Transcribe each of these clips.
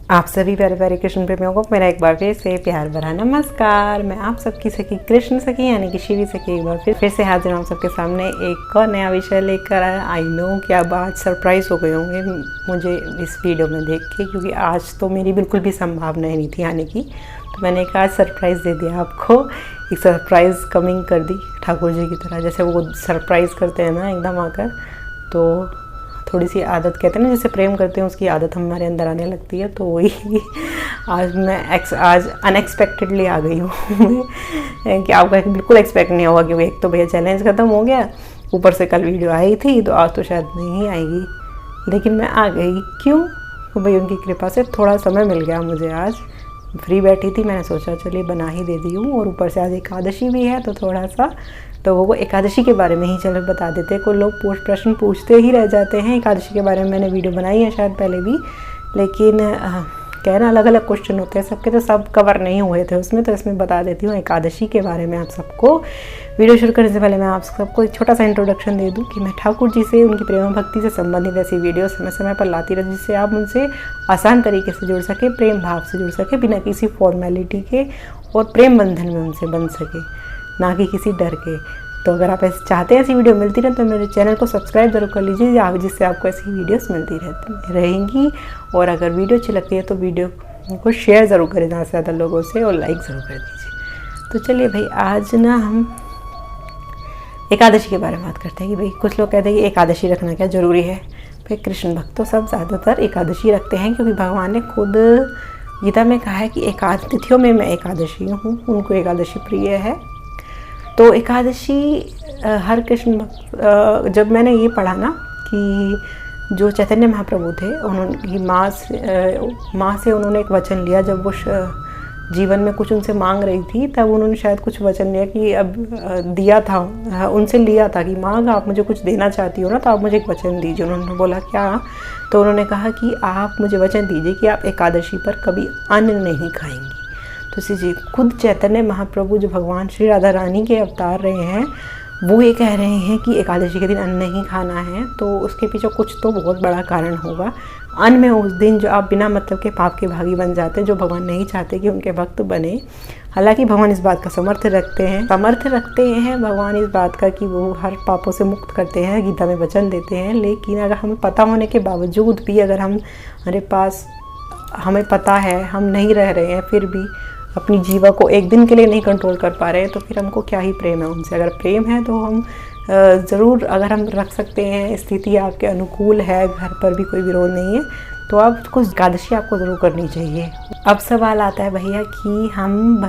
आप सभी प्यारे प्यारे कृष्ण प्रेमियों को मेरा एक बार फिर से प्यार भरा नमस्कार। मैं आप सबकी सखी कृष्ण सखी यानी कि शिवी सखी एक बार फिर से हाजिर हूँ आप सबके सामने एक और नया विषय लेकर। आई नो कि आप आज सरप्राइज़ हो गए होंगे मुझे इस वीडियो में देख के, क्योंकि आज तो मेरी बिल्कुल भी संभावना नहीं थी आने की। तो मैंने एक आज सरप्राइज़ दे दिया आपको, एक सरप्राइज़ कमिंग कर दी ठाकुर जी की तरह, जैसे वो सरप्राइज़ करते हैं ना एकदम आकर। तो थोड़ी सी आदत कहते हैं ना, जैसे प्रेम करते हैं उसकी आदत हमारे अंदर आने लगती है। तो वही आज अनएक्सपेक्टेडली आ गई हूँ मैं कि आपका बिल्कुल एक्सपेक्ट नहीं होगा, क्योंकि एक तो भैया चैलेंज ख़त्म हो गया, ऊपर से कल वीडियो आई थी तो आज तो शायद नहीं आएगी, लेकिन मैं आ गई। क्यों? तो भाई उनकी कृपा से थोड़ा समय मिल गया मुझे। आज फ्री बैठी थी, मैंने सोचा चलिए बना ही दे दी हूँ, और ऊपर से आज एकादशी भी है तो थोड़ा सा लोगों को एकादशी के बारे में ही चलो बता देते हैं। कोई लोग प्रश्न पूछते ही रह जाते हैं एकादशी के बारे में। मैंने वीडियो बनाई है शायद पहले भी, लेकिन कहना अलग अलग क्वेश्चन होते हैं सबके, तो सब कवर नहीं हुए थे उसमें, तो इसमें बता देती हूँ एकादशी के बारे में आप सबको। वीडियो शुरू करने से पहले मैं आप सबको एक छोटा सा इंट्रोडक्शन दे दूँ कि मैं ठाकुर जी से, उनकी प्रेम भक्ति से संबंधित ऐसी वीडियो समय समय पर लाती रहती, जिससे आप उनसे आसान तरीके से जुड़ सके, प्रेम भाव से जुड़ सके, बिना किसी फॉर्मेलिटी के, और प्रेम बंधन में उनसे बन सके, ना कि किसी डर के। तो अगर आप ऐसे चाहते हैं ऐसी वीडियो मिलती रहे तो मेरे चैनल को सब्सक्राइब जरूर कर लीजिए, जिससे आपको ऐसी वीडियोस मिलती रहेंगी। और अगर वीडियो अच्छी लगती है तो वीडियो को शेयर ज़रूर करें ज़्यादा से ज़्यादा लोगों से, और लाइक ज़रूर कर दीजिए। तो चलिए भाई, आज ना हम एकादशी के बारे में बात करते हैं कि भाई कुछ लोग कहते हैं कि एकादशी रखना क्या ज़रूरी है। भाई कृष्ण भक्त तो सब ज़्यादातर एकादशी रखते हैं, क्योंकि भगवान ने खुद गीता में कहा है कि तिथियों में मैं एकादशी हूँ, उनको एकादशी प्रिय है। तो एकादशी हर कृष्ण भक्त, जब मैंने ये पढ़ा ना कि जो चैतन्य महाप्रभु थे, उन्होंने माँ से उन्होंने एक वचन लिया, जब वो जीवन में कुछ उनसे मांग रही थी, तब उन्होंने शायद कुछ वचन लिया कि अब दिया था, उनसे लिया था कि माँ अगर आप मुझे कुछ देना चाहती हो ना तो आप मुझे एक वचन दीजिए। उन्होंने बोला क्या? तो उन्होंने कहा कि आप मुझे वचन दीजिए कि आप एकादशी पर कभी अन्न नहीं खाएंगी। तो इसी जी खुद चैतन्य महाप्रभु जो भगवान श्री राधा रानी के अवतार रहे हैं, वो ये कह रहे हैं कि एकादशी के दिन अन्न नहीं खाना है। तो उसके पीछे कुछ तो बहुत बड़ा कारण होगा। अन्न में उस दिन जो आप बिना मतलब के पाप के भागी बन जाते हैं, जो भगवान नहीं चाहते कि उनके भक्त बने। हालांकि भगवान इस बात का समर्थ रखते हैं भगवान इस बात का कि वो हर पापों से मुक्त करते हैं, गीता में वचन देते हैं। लेकिन अगर हमें पता होने के बावजूद भी, अगर हमें पता है हम नहीं रह रहे हैं, फिर भी अपनी जीवा को एक दिन के लिए नहीं कंट्रोल कर पा रहे हैं, तो फिर हमको क्या ही प्रेम है उनसे। अगर प्रेम है तो हम ज़रूर, अगर हम रख सकते हैं, स्थिति आपके अनुकूल है, घर पर भी कोई विरोध नहीं है, तो आप कुछ एकादशी आपको ज़रूर करनी चाहिए। अब सवाल आता है भैया कि हम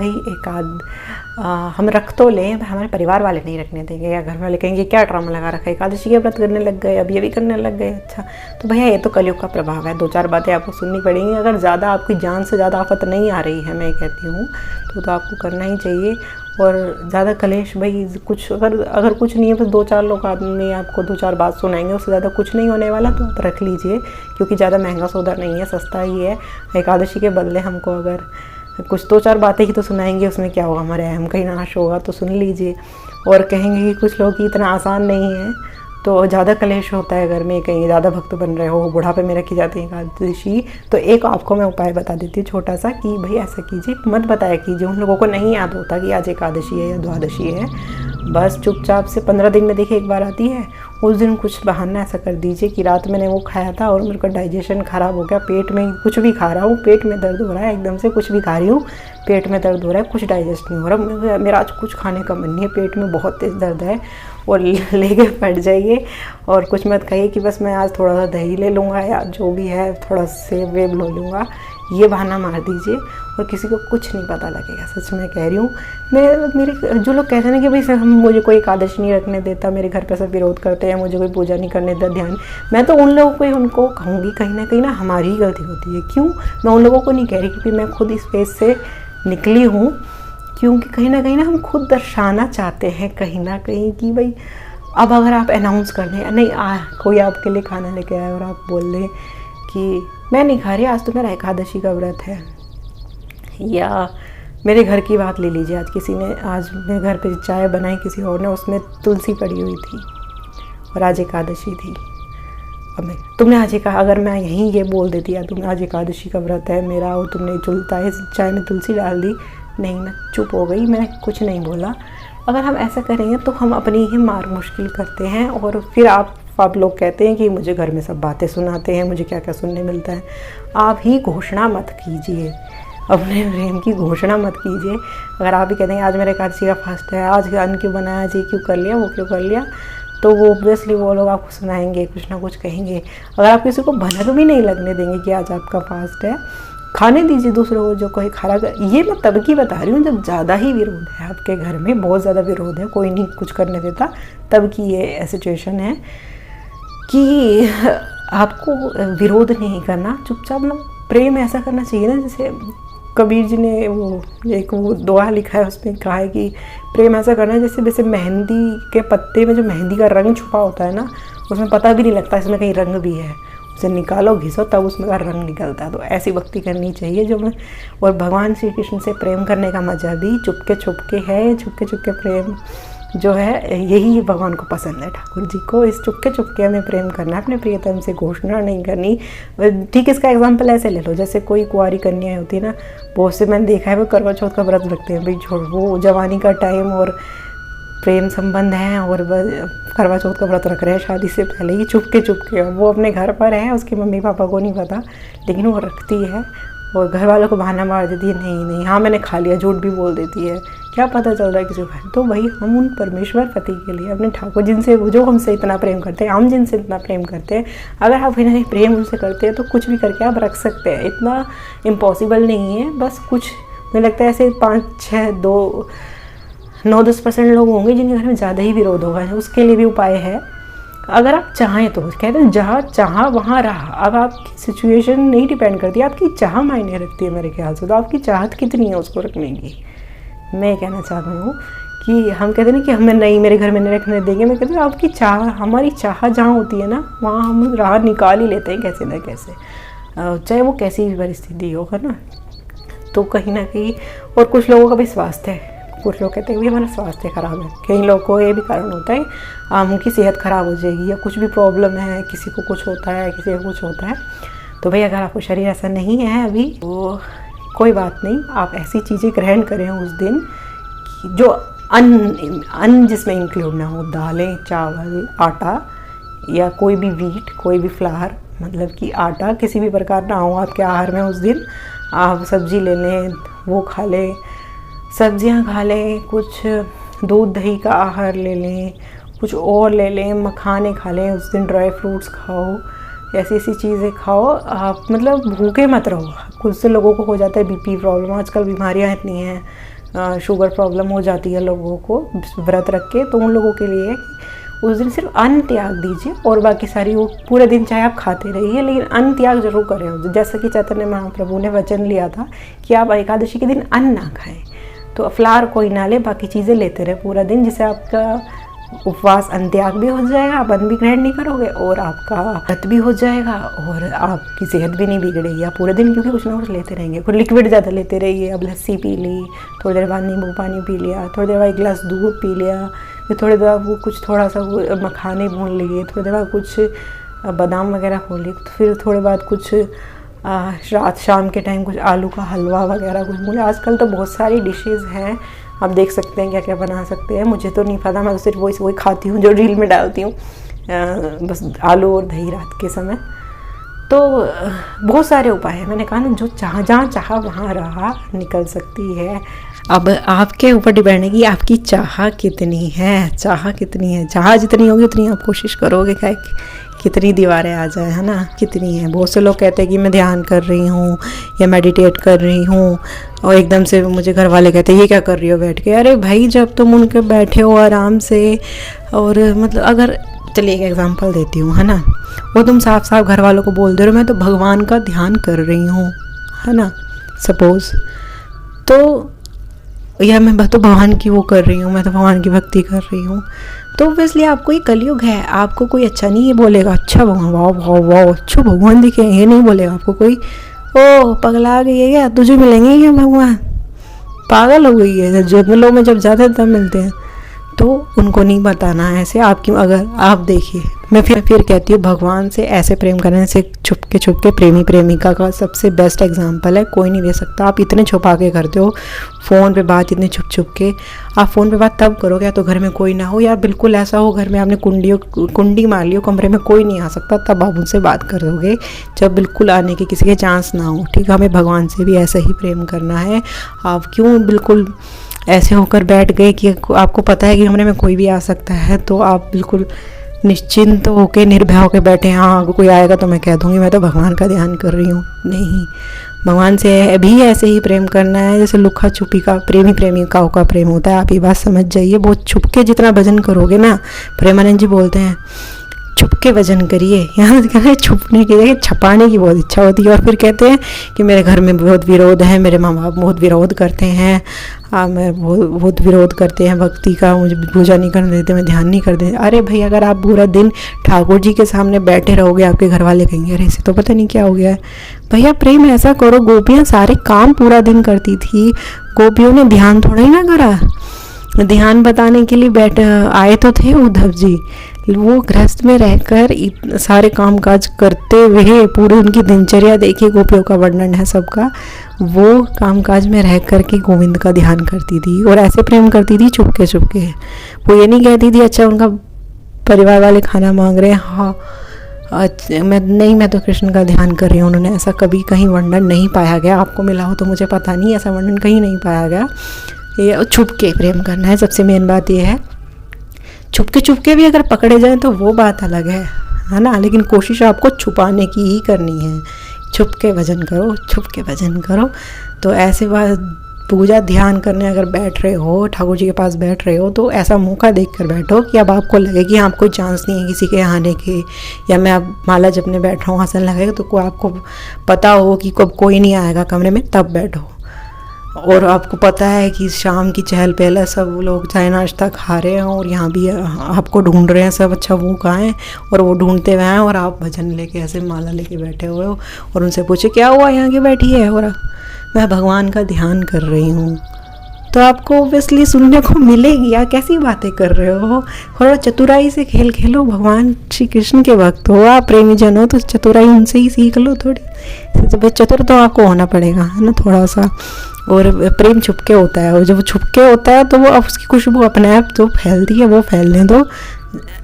रख तो लें, हमारे परिवार वाले नहीं रखने देंगे, या घर वाले कहेंगे क्या ड्रामा लगा रखा है, एकादशी के व्रत करने लग गए, अब ये भी करने लग गए। अच्छा, तो भैया ये तो कलयुग का प्रभाव है, 2-4 बातें आपको सुननी पड़ेंगी। अगर ज़्यादा आपकी जान से ज़्यादा आफत नहीं आ रही है, मैं कहती हूँ, तो आपको करना ही चाहिए। और ज़्यादा कलेश भाई कुछ, अगर कुछ नहीं है तो 2-4 लोग आदमी आपको 2-4 बात सुनाएंगे, उससे ज़्यादा कुछ नहीं होने वाला, तो आप रख लीजिए, क्योंकि ज़्यादा महंगा सौदा नहीं है, सस्ता ही है। एकादशी के बदले हमको अगर कुछ 2-4 बातें ही तो सुनाएंगे, उसमें क्या होगा, हमारे अहम का ही नाश होगा, तो सुन लीजिए। और कहेंगे कि कुछ लोग इतना आसान नहीं है, तो ज़्यादा कलेश होता है घर में, कहीं ज़्यादा भक्त बन रहे हो, बुढ़ापे में रखी जाती है एकादशी। तो एक आपको मैं उपाय बता देती हूँ छोटा सा, कि भाई ऐसा कीजिए, मत बताया कीजिए उन लोगों को नहीं याद होता कि आज एकादशी है या द्वादशी है। बस चुपचाप से 15 दिन में देखिए एक बार आती है, उस दिन कुछ बहाना ऐसा कर दीजिए कि रात मैंने वो खाया था और मेरे को डाइजेशन ख़राब हो गया, पेट में कुछ भी खा रहा हूँ, पेट में दर्द हो रहा है, एकदम से कुछ भी खा रही हूँ, पेट में दर्द हो रहा है, कुछ डाइजेस्ट नहीं हो रहा, मेरा आज कुछ खाने का मन नहीं है, पेट में बहुत तेज़ दर्द है, और लेके बैठ जाइए। और कुछ मत कहिए कि बस मैं आज थोड़ा सा दही ले लूँगा या जो भी है, थोड़ा सेब वेब ले लूँगा, ये बहाना मार दीजिए, और किसी को कुछ नहीं पता लगेगा। सच में कह रही हूँ। मेरे जो लोग कहते हैं ना कि भाई मुझे कोई एकादशी नहीं रखने देता, मेरे घर पे सब विरोध करते हैं, मुझे कोई पूजा नहीं करने देता, ध्यान, मैं तो उन लोगों को ही उनको कहूँगी, कहीं ना हमारी ही गलती होती है। क्यों? मैं उन लोगों को नहीं कह रही, क्योंकि मैं खुद इस फेज से निकली हूँ, क्योंकि कहीं ना हम खुद दर्शाना चाहते हैं कहीं ना कहीं कि भाई अब अगर आप अनाउंस कर दें, नहीं कोई आपके लिए खाना लेके आए और आप बोल दें कि मैं नहीं खा रही, आज तो मेरा एकादशी का व्रत है। या मेरे घर की बात ले लीजिए, आज मेरे घर पे चाय बनाई किसी और ने, उसमें तुलसी पड़ी हुई थी और आज एकादशी थी। हमें तुमने आज ही कहा, अगर मैं यहीं ये बोल देती यार तुमने आज एकादशी का व्रत है मेरा और तुमने चाय में तुलसी डाल दी, नहीं मैं चुप हो गई, मैंने कुछ नहीं बोला। अगर हम ऐसा करेंगे तो हम अपनी ही मार मुश्किल करते हैं और फिर आप लोग कहते हैं कि मुझे घर में सब बातें सुनाते हैं, मुझे क्या क्या सुनने मिलता है। आप ही घोषणा मत कीजिए, अपने प्रेम की घोषणा मत कीजिए। अगर आप ही कहते हैं आज मेरा एकादशी का फास्ट है, आज अन्न क्यों बनाया, आज ये क्यों कर लिया, वो क्यों कर लिया, तो वो ऑब्वियसली वो लोग आपको सुनाएंगे, कुछ ना कुछ कहेंगे। अगर आप किसी को भनक भी नहीं लगने देंगे कि आज आपका फास्ट है, खाने दीजिए दूसरों को, जो कोई खा रहा। ये मैं तब की बता रही हूँ जब ज़्यादा ही विरोध है आपके घर में, बहुत ज़्यादा विरोध है, कोई नहीं कुछ करने देता, तब की ये सिचुएशन है कि आपको विरोध नहीं करना, चुपचाप ना प्रेम ऐसा करना चाहिए ना। जैसे कबीर जी ने वो दुआ लिखा है, उसमें कहा है कि प्रेम ऐसा करना है जैसे मेहंदी के पत्ते में जो मेहंदी का रंग छुपा होता है ना, उसमें पता भी नहीं लगता इसमें कहीं रंग भी है, उसे निकालो घिसो तब उसमें का रंग निकलता है। तो ऐसी भक्ति करनी चाहिए जो मैं, और भगवान श्री कृष्ण से प्रेम करने का मज़ा भी चुपके छुपके है। चुपके प्रेम जो है यही भगवान को पसंद है, ठाकुर जी को इस चुपके चुपके हमें प्रेम करना है, अपने प्रियतम से घोषणा नहीं करनी। ठीक, इसका एग्जांपल ऐसे ले लो, जैसे कोई कुंवारी कन्या होती है ना, बहुत से मैंने देखा है वो करवा चौथ का व्रत रखते हैं, भाई छोड़, वो जवानी का टाइम और प्रेम संबंध है और करवा चौथ का व्रत रख रहे हैं शादी से पहले ही चुपके। वो अपने घर पर है, उसके मम्मी पापा को नहीं पता, लेकिन वो रखती है और घर वालों को बहाना मार देती है, नहीं हाँ मैंने खा लिया, झूठ भी बोल देती है, क्या पता चल रहा है किसी को। तो भाई हम उन परमेश्वर पति के लिए, अपने ठाकुर जिनसे जो हमसे इतना प्रेम करते हैं, हम जिनसे इतना प्रेम करते हैं, अगर आप कहीं ना कहीं प्रेम उनसे करते हैं तो कुछ भी करके आप रख सकते हैं, इतना इम्पॉसिबल नहीं है। बस कुछ मुझे लगता है ऐसे 9-10% लोग होंगे जिनके घर में ज़्यादा ही विरोध होगा, उसके लिए भी उपाय है। अगर आप चाहें तो, कहते हैं जहाँ चाहा वहाँ रहा। अब आपकी सिचुएशन नहीं डिपेंड करती, आपकी चाह मायने रखती है मेरे ख्याल से। तो आपकी चाहत कितनी है उसको रखने की, मैं कहना चाहती हूँ कि हम कहते हैं ना कि हमें नहीं, मेरे घर में नहीं रखने देंगे, मैं कहती हूँ आपकी चाह, हमारी चाह जहाँ होती है ना, वहाँ हम राह निकाल ही लेते हैं कैसे ना कैसे, चाहे वो कैसी भी परिस्थिति हो, है ना। तो कहीं ना कहीं, और कुछ लोगों का भी स्वास्थ्य है, कुछ लोग कहते हैं कि हमारा स्वास्थ्य ख़राब है, कई लोगों को ये भी कारण होता है उनकी सेहत ख़राब हो जाएगी या कुछ भी प्रॉब्लम है, किसी को कुछ होता है, किसी को कुछ होता है। तो भाई अगर आपको शरीर ऐसा नहीं है अभी, तो कोई बात नहीं, आप ऐसी चीज़ें ग्रहण करें उस दिन जो अन्न जिसमें इंक्लूड ना हो, दालें, चावल, आटा या कोई भी व्हीट, कोई भी फ्लावर, मतलब कि आटा किसी भी प्रकार ना हो आपके आहार में उस दिन। आप सब्जी ले लें, वो खा लें, सब्जियां खा लें, कुछ दूध दही का आहार ले लें, कुछ और ले लें, मखाने खा लें उस दिन, ड्राई फ्रूट्स खाओ, ऐसी चीज़ें खाओ। आप मतलब भूखे मत रहो। कुछ से लोगों को हो जाता है बीपी प्रॉब्लम, आजकल बीमारियां इतनी हैं, शुगर प्रॉब्लम हो जाती है लोगों को व्रत रख के। तो उन लोगों के लिए उस दिन सिर्फ अन्न त्याग दीजिए और बाकी सारी वो पूरे दिन चाहे आप खाते रहिए, लेकिन अन्न त्याग जरूर करें। जैसा कि चैतन्य महाप्रभु ने वचन लिया था कि आप एकादशी के दिन अन्न ना खाएं, तो फ्लावर कोई ना ले, बाकी चीज़ें लेते रहे पूरा दिन, जिससे आपका उपवास अंत्याग भी हो जाएगा, आप अन्न भी ग्रहण नहीं करोगे और आपका व्रत भी हो जाएगा और आपकी सेहत भी नहीं बिगड़ेगी आप पूरे दिन, क्योंकि कुछ ना कुछ लेते रहेंगे। कुछ लिक्विड ज़्यादा लेते रहिए, अब लस्सी पी ली, थोड़ी देर बाद नींबू पानी पी लिया, थोड़ी देर बाद एक गिलास दूध पी लिया, फिर थोड़ी देर बाद वो कुछ थोड़ा सा मखाने भून लिए, थोड़ी देर बाद कुछ बादाम वगैरह खो लिए, फिर थोड़े बाद कुछ रात शाम के टाइम कुछ आलू का हलवा वगैरह कुछ बोले। आजकल तो बहुत सारी डिशेज़ हैं, आप देख सकते हैं क्या क्या बना सकते हैं। मुझे तो नहीं पता, मैं तो सिर्फ वही खाती हूँ जो रील में डालती हूँ, बस आलू और दही रात के समय। तो बहुत सारे उपाय हैं, मैंने कहा ना, जो जहाँ चाह वहाँ राह निकल सकती है। अब आपके ऊपर डिपेंड है कि आपकी चाह कितनी है, चाह जितनी होगी उतनी आप कोशिश करोगे क्या कितनी दीवारें आ जाए, है ना, कितनी है। बहुत से लोग कहते हैं कि मैं ध्यान कर रही हूँ या मेडिटेट कर रही हूँ, और एकदम से मुझे घर वाले कहते हैं ये क्या कर रही हो बैठ के। अरे भाई, जब तुम उनके बैठे हो आराम से, और मतलब अगर चलिए एक एग्जांपल देती हूँ, है ना, वो तुम साफ साफ घर वालों को बोल दे रहे हो मैं तो भगवान का ध्यान कर रही हूँ, है ना, सपोज, तो या मैं तो भगवान की वो कर रही हूँ, मैं तो भगवान की भक्ति कर रही हूँ, तो ऑब्वियसली आपको ये कलयुग है, आपको कोई अच्छा नहीं ये बोलेगा, अच्छा भगवान, वाह वाह वाह, अच्छा भगवान दिखे, ये नहीं बोलेगा आपको कोई, ओह पगला गई है क्या, तुझे मिलेंगे क्या भगवान, पागल हो गई है। जंगलों में जब जाते हैं तब मिलते हैं। तो उनको नहीं बताना है ऐसे। आपकी अगर आप देखिए, मैं फिर कहती हूँ, भगवान से ऐसे प्रेम करने से छुपके प्रेमी प्रेमिका का सबसे बेस्ट एग्जाम्पल है, कोई नहीं दे सकता। आप इतने छुपा के करते हो फ़ोन पे बात, इतने छुप के। आप फ़ोन पे बात तब करोगे या तो घर में कोई ना हो, या बिल्कुल ऐसा हो घर में आपने कुंडी मार ली हो, कमरे में कोई नहीं आ सकता, तब आप उनसे बात कर दोगे, जब बिल्कुल आने के किसी के चांस ना हो। ठीक है, हमें भगवान से भी ऐसा ही प्रेम करना है। आप क्यों बिल्कुल ऐसे होकर बैठ गए कि आपको पता है कि कमरे में कोई भी आ सकता है, तो आप बिल्कुल निश्चिंत होके निर्भय होके बैठे, हाँ कोई आएगा तो मैं कह दूंगी मैं तो भगवान का ध्यान कर रही हूँ। नहीं, भगवान से भी ऐसे ही प्रेम करना है जैसे लुका छुपी का प्रेमी प्रेमिकाओं का प्रेम होता है। आप ये बात समझ जाइए। बहुत छुप के जितना भजन करोगे ना, प्रेमानंद जी बोलते हैं छुप के भजन करिए। यहाँ कहते हैं छुपने की जगह छपाने की बहुत इच्छा होती है। और फिर कहते हैं कि मेरे घर में बहुत विरोध है, मेरे माँ बाप बहुत विरोध करते हैं, मैं बहुत विरोध करते हैं भक्ति का, मुझे पूजा नहीं करने देते, मैं ध्यान नहीं कर देते। अरे भाई, अगर आप पूरा दिन ठाकुर जी के सामने बैठे रहोगे, आपके घर वाले कहेंगे अरे इसे तो पता नहीं क्या हो गया है। भैया प्रेम ऐसा करो। गोपियाँ सारे काम पूरा दिन करती थी, गोपियों ने ध्यान थोड़ा ही ना करा। ध्यान बताने के लिए आए तो थे उद्धव जी, वो गृहस्थ में रहकर सारे कामकाज करते हुए, पूरी उनकी दिनचर्या देखिए, गोपियों का वर्णन है सबका, वो कामकाज में रह कर के गोविंद का ध्यान करती थी और ऐसे प्रेम करती थी छुपके छुपके। वो ये नहीं कहती थी अच्छा उनका परिवार वाले खाना मांग रहे हैं, हाँ अच्छा मैं तो कृष्ण का ध्यान कर रही हूँ। उन्होंने ऐसा कभी कहीं वर्णन नहीं पाया गया। आपको मिला हो तो मुझे पता नहीं, ऐसा वर्णन कहीं नहीं पाया गया। ये छुप के प्रेम करना है, सबसे मेन बात ये है। छुपके भी अगर पकड़े जाएं तो वो बात अलग है ना, लेकिन कोशिश आपको छुपाने की ही करनी है। छुप के भजन करो। तो ऐसे बात पूजा ध्यान करने अगर बैठ रहे हो, ठाकुर जी के पास बैठ रहे हो, तो ऐसा मौका देख कर बैठो कि अब आपको लगे कि हाँ कोई चांस नहीं है किसी के आने के, या मैं अब माला जपने बैठ रहा हूँ, आसन लगेगा, तो आपको पता हो कि कब कोई नहीं आएगा कमरे में, तब बैठो। और आपको पता है कि शाम की चहल पहल, सब लोग चाय नाश्ता खा रहे हैं और यहाँ भी आपको ढूंढ रहे हैं सब, अच्छा वो कहाँ है, और वो ढूंढते हुए हैं और आप भजन लेके ऐसे माला लेके बैठे हुए हो और उनसे पूछे क्या हुआ यहाँ की बैठी है, और मैं भगवान का ध्यान कर रही हूँ, तो आपको ओब्वियसली सुनने को मिलेगी। या कैसी बातें कर रहे हो, थोड़ा चतुराई से खेल खेलो। भगवान श्री कृष्ण के भक्त हो, आप प्रेमी जन हो, तो चतुराई उनसे ही सीख लो थोड़ी। तो चतुर तो आपको होना पड़ेगा है ना थोड़ा सा। और प्रेम छुपके होता है, और जब छुपके होता है तो वो उसकी खुशबू अपने आप जो फैलती है वो फैलने दो।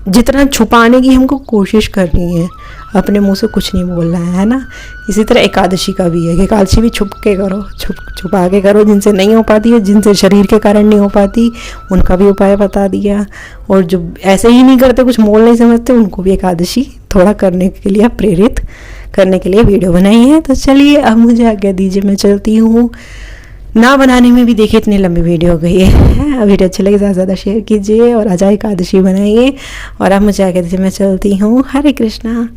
जितना छुपाने की हमको कोशिश करनी है, अपने मुंह से कुछ नहीं बोलना है ना। इसी तरह एकादशी का भी है, एकादशी भी छुपके करो, छुपा के करो। जिनसे नहीं हो पाती है, जिनसे शरीर के कारण नहीं हो पाती, उनका भी उपाय बता दिया। और जो ऐसे ही नहीं करते, कुछ मोल नहीं समझते, उनको भी एकादशी थोड़ा करने के लिए प्रेरित करने के लिए वीडियो बनाई है। तो चलिए अब मुझे आज्ञा दीजिए, मैं चलती हूँ। ना बनाने में भी देखिए इतनी लंबी वीडियो हो गई है। वीडियो अच्छी लगे ज़्यादा शेयर कीजिए और आजा एकादशी बनाइए। और अब मुझे आगे दीजिए, मैं चलती हूँ। हरे कृष्णा।